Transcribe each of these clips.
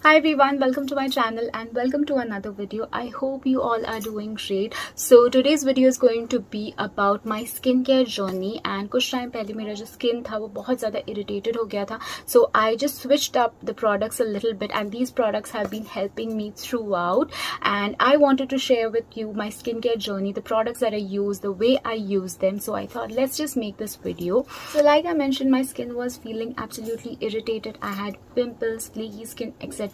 Hi everyone, welcome to my channel and welcome to another video. I hope you all are doing great. So today's video is going to be about my skincare journey and कुछ time पहले मेरा जो skin था वो बहुत ज़्यादा irritated हो गया था. So I just switched up the products a little bit and these products have been helping me throughout, and I wanted to share with you my skincare journey, the products that I use, the way I use them. So I thought let's just make this video. So like I mentioned, my skin was feeling absolutely irritated. I had pimples, flaky skin, etc.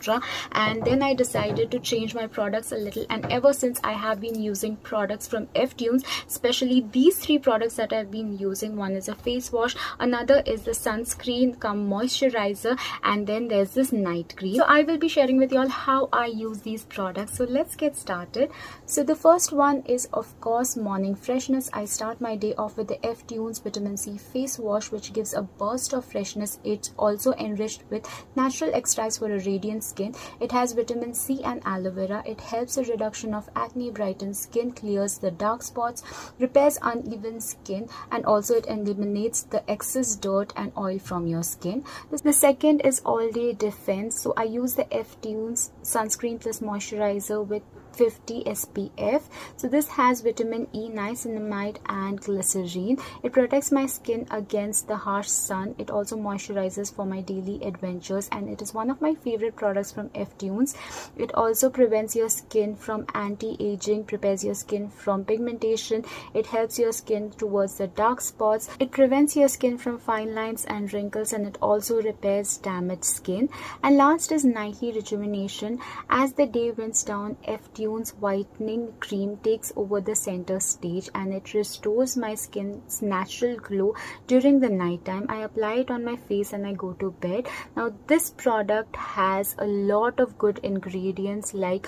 And then I decided to change my products a little, and ever since I have been using products from Ftune, especially these three products that I've been using. One is a face wash, another is the sunscreen cum moisturizer, and then there's this night cream. So I will be sharing with you all how I use these products. So let's get started. So the first one is of course morning freshness. I start my day off with the Ftune's vitamin C face wash, which gives a burst of freshness. It's also enriched with natural extracts for a radiant skin. It has vitamin C and aloe vera. It helps the reduction of acne, brightens skin, clears the dark spots, repairs uneven skin, and also it eliminates the excess dirt and oil from your skin. The second is all day defense. So I use the Ftune's sunscreen plus moisturizer with 50 SPF. So this has vitamin E, niacinamide and glycerine. It protects my skin against the harsh sun. It also moisturizes for my daily adventures, and it is one of my favorite products from Ftune's. It also prevents your skin from anti-aging, prepares your skin from pigmentation. It helps your skin towards the dark spots. It prevents your skin from fine lines and wrinkles, and it also repairs damaged skin. And last is nightly rejuvenation. As the day winds down, Ftune's whitening cream takes over the center stage, and it restores my skin's natural glow during the night time. I apply it on my face and I go to bed. Now this product has a lot of good ingredients like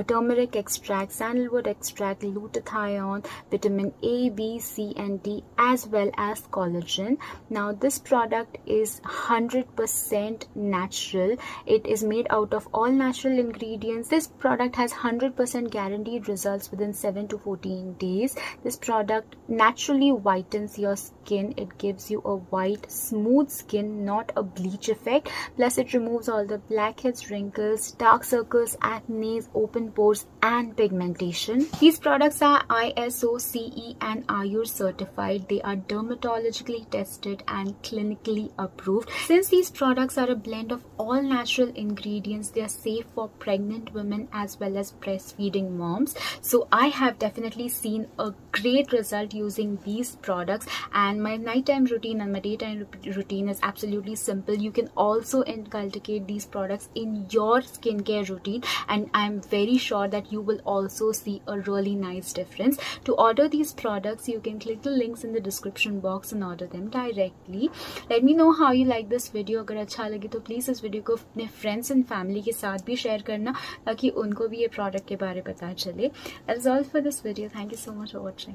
turmeric extract, sandalwood extract, glutathione, vitamin A, B, C and D, as well as collagen. Now this product is 100% natural. It is made out of all natural ingredients. This product has 100% guaranteed results within 7 to 14 days. This product naturally whitens your skin. It gives you a white, smooth skin, not a bleach effect. Plus it removes all the blackheads, wrinkles, dark circles, acne, open pores and pigmentation. These products are ISO, CE and Ayur certified. They are dermatologically tested and clinically approved. Since these products are a blend of all natural ingredients, they are safe for pregnant women as well as breastfeeding moms. So I have definitely seen a great result using these products, and my nighttime routine and my daytime routine is absolutely simple. You can also inculcate these products in your skincare routine, and I'm very sure that you will also see a really nice difference. To order these products, you can click the links in the description box and order them directly. Let me know how you like this video. अगर अच्छा लगे तो please इस video को अपने friends and family के साथ भी शेयर करना ताकि उनको भी ये प्रोडक्ट के बारे में पता चले. That's all for this video. Thank you so much for watching.